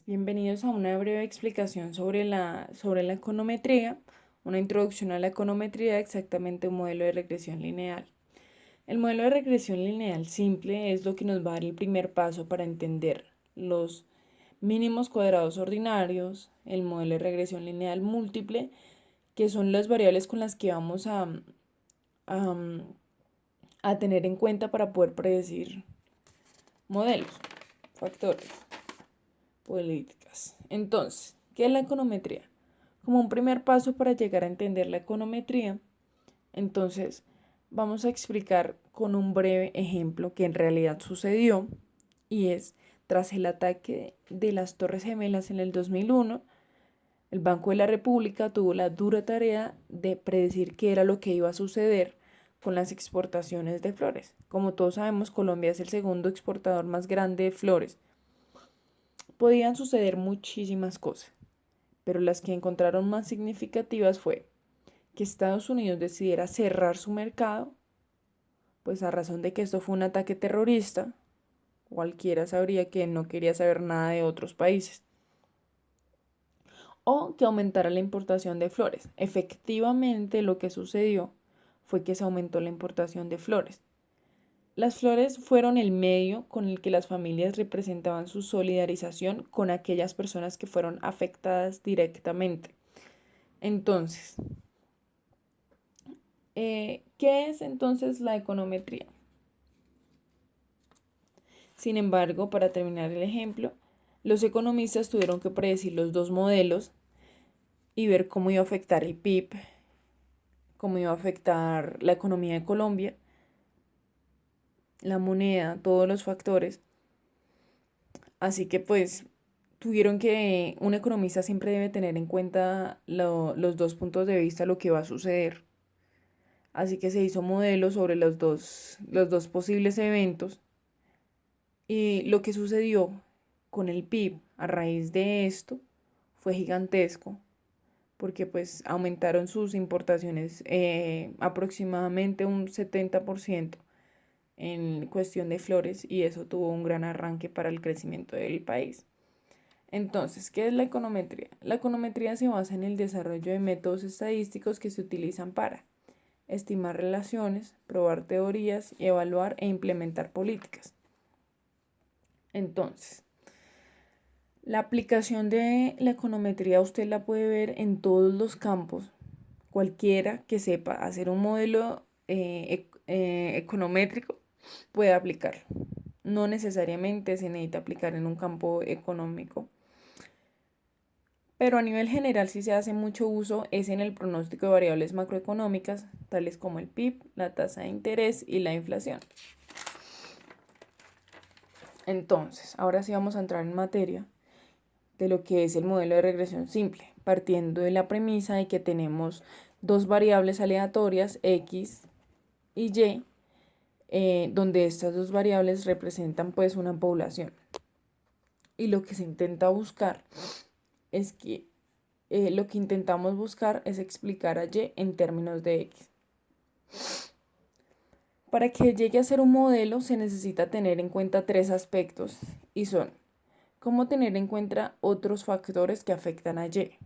Bienvenidos a una breve explicación sobre la econometría, una introducción a la econometría, exactamente un modelo de regresión lineal. El modelo de regresión lineal simple es lo que nos va a dar el primer paso para entender los mínimos cuadrados ordinarios, el modelo de regresión lineal múltiple, que son las variables con las que vamos a, a tener en cuenta para poder predecir modelos, factores, políticas. Entonces, ¿qué es la econometría? Como un primer paso para llegar a entender la econometría, entonces vamos a explicar con un breve ejemplo que en realidad sucedió, y es tras el ataque de las Torres Gemelas en el 2001, el Banco de la República tuvo la dura tarea de predecir qué era lo que iba a suceder con las exportaciones de flores. Como todos sabemos, Colombia es el segundo exportador más grande de flores. Podían suceder muchísimas cosas, pero las que encontraron más significativas fue que Estados Unidos decidiera cerrar su mercado, pues a razón de que esto fue un ataque terrorista, cualquiera sabría que no quería saber nada de otros países, o que aumentara la importación de flores. Efectivamente, lo que sucedió fue que se aumentó la importación de flores. Las flores fueron el medio con el que las familias representaban su solidarización con aquellas personas que fueron afectadas directamente. Entonces, ¿qué es entonces la econometría? Sin embargo, para terminar el ejemplo, los economistas tuvieron que predecir los dos modelos y ver cómo iba a afectar el PIB, cómo iba a afectar la economía de Colombia, la moneda, todos los factores. Así que pues tuvieron que, un economista siempre debe tener en cuenta los dos puntos de vista, lo que va a suceder. Así que se hizo modelo sobre los dos posibles eventos. Y lo que sucedió con el PIB a raíz de esto fue gigantesco, porque pues aumentaron sus importaciones aproximadamente un 70% en cuestión de flores, y eso tuvo un gran arranque para el crecimiento del país. Entonces, ¿qué es la econometría? La econometría se basa en el desarrollo de métodos estadísticos que se utilizan para estimar relaciones, probar teorías y evaluar e implementar políticas. Entonces, la aplicación de la econometría usted la puede ver en todos los campos. Cualquiera que sepa hacer un modelo econométrico puede aplicarlo. No necesariamente se necesita aplicar en un campo económico, pero a nivel general sí se hace mucho uso es en el pronóstico de variables macroeconómicas, tales como el PIB, la tasa de interés y la inflación. Entonces, ahora sí vamos a entrar en materia de lo que es el modelo de regresión simple, partiendo de la premisa de que tenemos dos variables aleatorias, X y Y, donde estas dos variables representan pues una población. Y lo que se intenta buscar es que lo que intentamos buscar es explicar a Y en términos de X. Para que llegue a ser un modelo se necesita tener en cuenta tres aspectos, y son: cómo tener en cuenta otros factores que afectan a Y,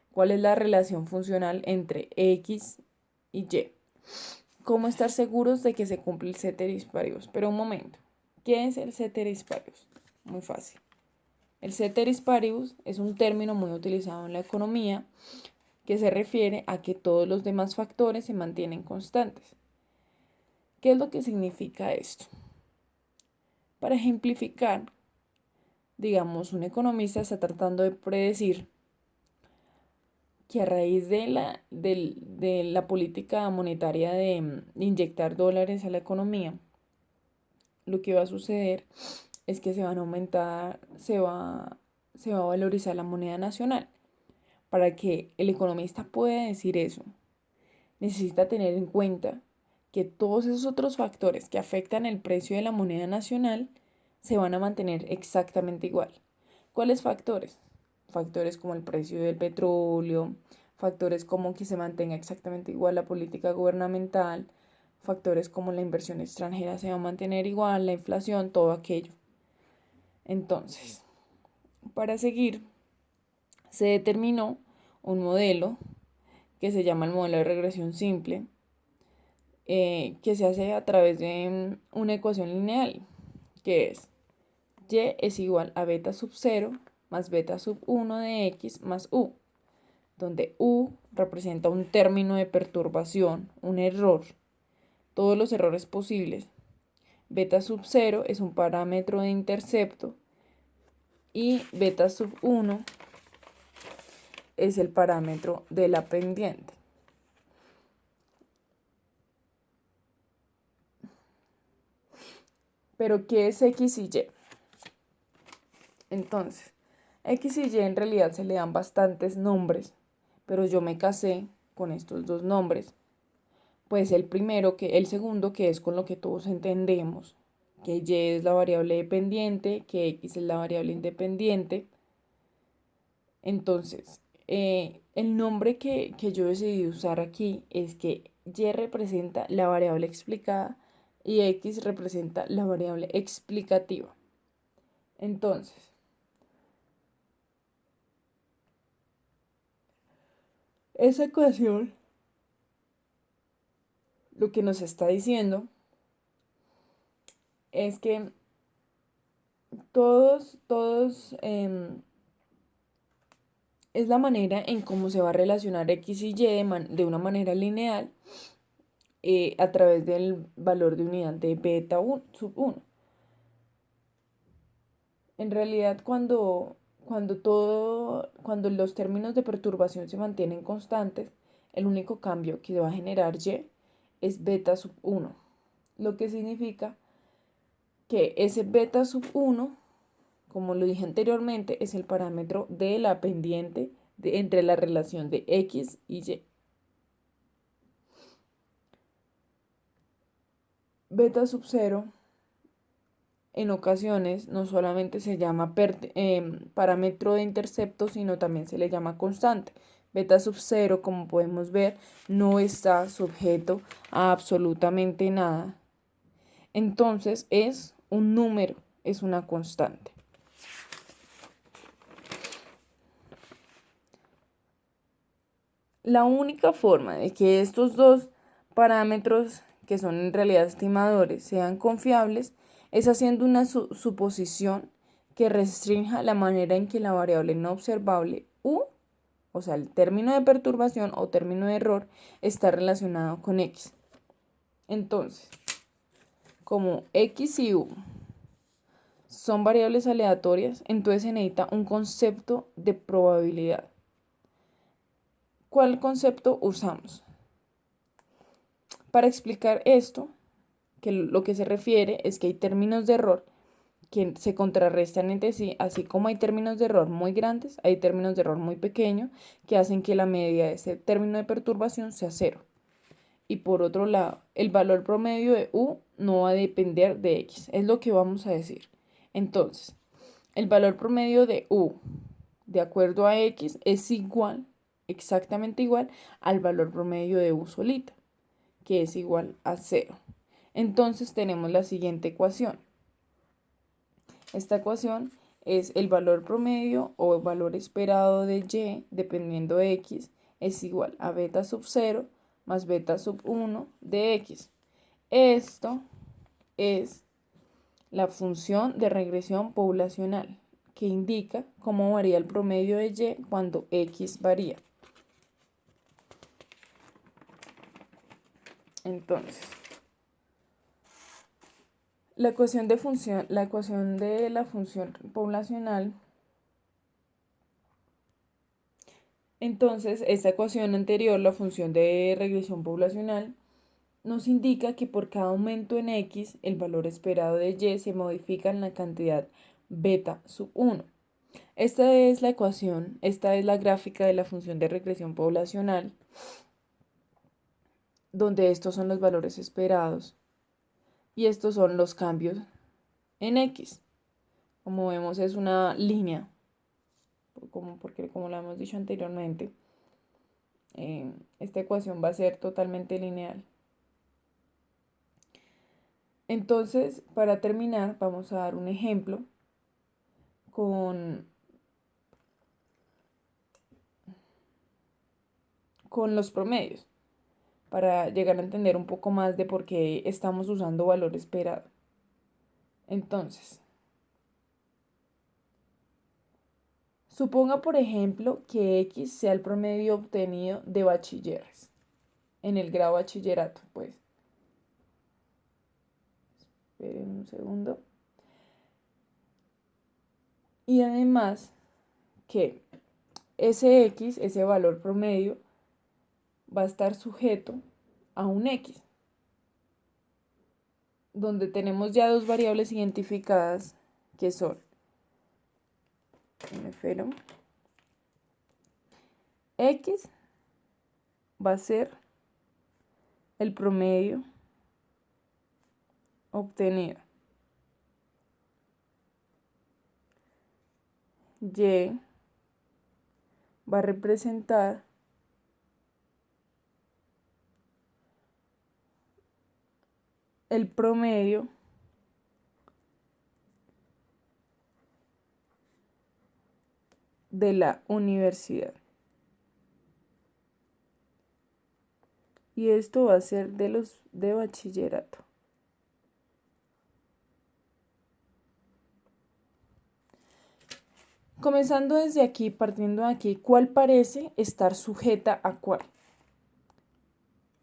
cuál es la relación funcional entre X y Y, cómo estar seguros de que se cumple el ceteris paribus. Pero un momento, ¿qué es el ceteris paribus? Muy fácil. El ceteris paribus es un término muy utilizado en la economía que se refiere a que todos los demás factores se mantienen constantes. ¿Qué es lo que significa esto? Para ejemplificar, digamos, un economista está tratando de predecir que a raíz de la política monetaria de inyectar dólares a la economía, lo que va a suceder es que se van a aumentar, se va a valorizar la moneda nacional. Para que el economista pueda decir eso, necesita tener en cuenta que todos esos otros factores que afectan el precio de la moneda nacional se van a mantener exactamente igual. ¿Cuáles factores? Factores como el precio del petróleo, factores como que se mantenga exactamente igual la política gubernamental, factores como la inversión extranjera se va a mantener igual, la inflación, todo aquello. Entonces, Para seguir, se determinó un modelo que se llama el modelo de regresión simple, que se hace a través de una ecuación lineal, que es y es igual a beta sub 0 más beta sub 1 de x más u, donde u representa un término de perturbación, un error, todos los errores posibles. Beta sub 0 es un parámetro de intercepto y beta sub 1 es el parámetro de la pendiente. Pero, ¿qué es X y Y? Entonces, X y Y en realidad se le dan bastantes nombres, pero yo me casé con estos dos nombres. Pues el segundo, que es con lo que todos entendemos, que Y es la variable dependiente, que X es la variable independiente. Entonces, el nombre que yo decidí usar aquí es que Y representa la variable explicada y X representa la variable explicativa. Entonces, esa ecuación lo que nos está diciendo es que todos es la manera en cómo se va a relacionar X y Y de una manera lineal a través del valor de unidad de beta sub 1. En realidad, cuando los términos de perturbación se mantienen constantes, el único cambio que va a generar Y es beta sub 1, lo que significa que ese beta sub 1, como lo dije anteriormente, es el parámetro de la pendiente entre la relación de X y Y. Beta sub 0 en ocasiones no solamente se llama parámetro de intercepto, sino también se le llama constante. Beta sub 0, como podemos ver, no está sujeto a absolutamente nada. Entonces es un número, es una constante. La única forma de que estos dos parámetros, que son en realidad estimadores, sean confiables, es haciendo una suposición que restrinja la manera en que la variable no observable u, o sea, el término de perturbación o término de error, está relacionado con x. Entonces, como x y u son variables aleatorias, entonces se necesita un concepto de probabilidad. ¿Cuál concepto usamos? Para explicar esto, que lo que se refiere es que hay términos de error que se contrarrestan entre sí, así como hay términos de error muy grandes, hay términos de error muy pequeños que hacen que la media de ese término de perturbación sea cero. Y por otro lado, el valor promedio de u no va a depender de x, es lo que vamos a decir. Entonces, el valor promedio de u de acuerdo a x es igual, exactamente igual al valor promedio de u solita, que es igual a 0. Entonces tenemos la siguiente ecuación. Esta ecuación es el valor promedio o el valor esperado de y, dependiendo de x, es igual a beta sub 0 más beta sub 1 de x. Esto es la función de regresión poblacional, que indica cómo varía el promedio de y cuando x varía. Entonces, la ecuación de la función poblacional. Entonces, esta ecuación anterior, la función de regresión poblacional, nos indica que por cada aumento en x, el valor esperado de y se modifica en la cantidad beta sub 1. Esta es la ecuación, esta es la gráfica de la función de regresión poblacional, donde estos son los valores esperados y estos son los cambios en x. Como vemos, es una línea, porque como lo hemos dicho anteriormente, esta ecuación va a ser totalmente lineal. Entonces, para terminar, vamos a dar un ejemplo con con los promedios para llegar a entender un poco más de por qué estamos usando valor esperado. Entonces, suponga por ejemplo que X sea el promedio obtenido de bachilleres en el grado bachillerato, pues. Esperen un segundo. Y además que ese X, ese valor promedio, va a estar sujeto a un X, donde tenemos ya dos variables identificadas que son, X va a ser el promedio obtenido. Y va a representar el promedio de la universidad. Y esto va a ser de los de bachillerato. Comenzando desde aquí, partiendo de aquí, ¿cuál parece estar sujeta a cuál?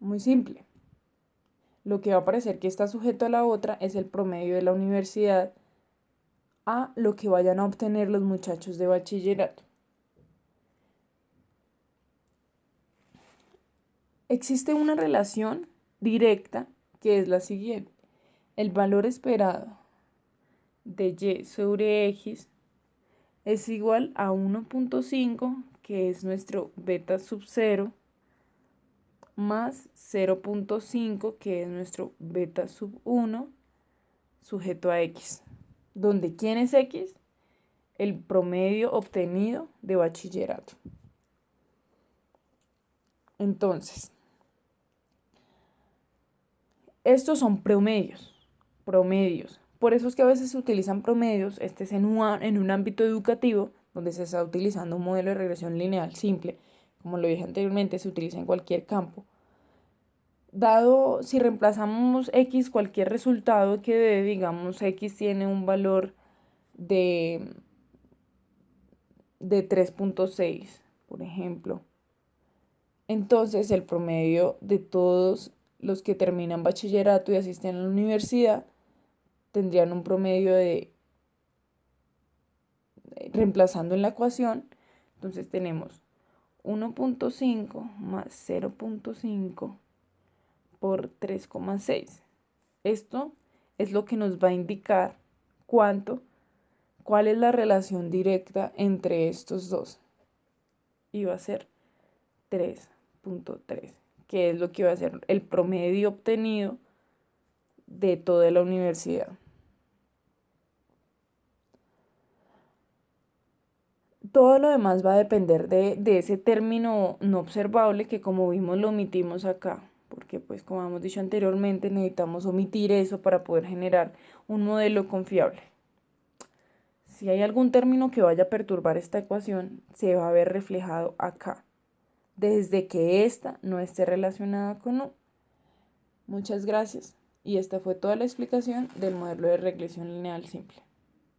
Muy simple. Lo que va a parecer que está sujeto a la otra es el promedio de la universidad a lo que vayan a obtener los muchachos de bachillerato. Existe una relación directa que es la siguiente. El valor esperado de Y sobre X es igual a 1.5, que es nuestro beta sub 0, más 0.5, que es nuestro beta sub 1, sujeto a X. Donde ¿quién es X? El promedio obtenido de bachillerato. Entonces, estos son promedios. Por eso es que a veces se utilizan promedios, este es en un ámbito educativo, donde se está utilizando un modelo de regresión lineal simple, como lo dije anteriormente, se utiliza en cualquier campo. Dado, si reemplazamos X, cualquier resultado que dé, digamos, X tiene un valor de 3.6, por ejemplo. Entonces, el promedio de todos los que terminan bachillerato y asisten a la universidad tendrían un promedio de, reemplazando en la ecuación, entonces tenemos 1.5 más 0.5 por 3,6. Esto es lo que nos va a indicar cuál es la relación directa entre estos dos. Y va a ser 3.3, que es lo que va a ser el promedio obtenido de toda la universidad. Todo lo demás va a depender de ese término no observable que, como vimos, lo omitimos acá, porque pues como hemos dicho anteriormente, necesitamos omitir eso para poder generar un modelo confiable. Si hay algún término que vaya a perturbar esta ecuación, se va a ver reflejado acá, desde que ésta no esté relacionada con U. Muchas gracias, y esta fue toda la explicación del modelo de regresión lineal simple.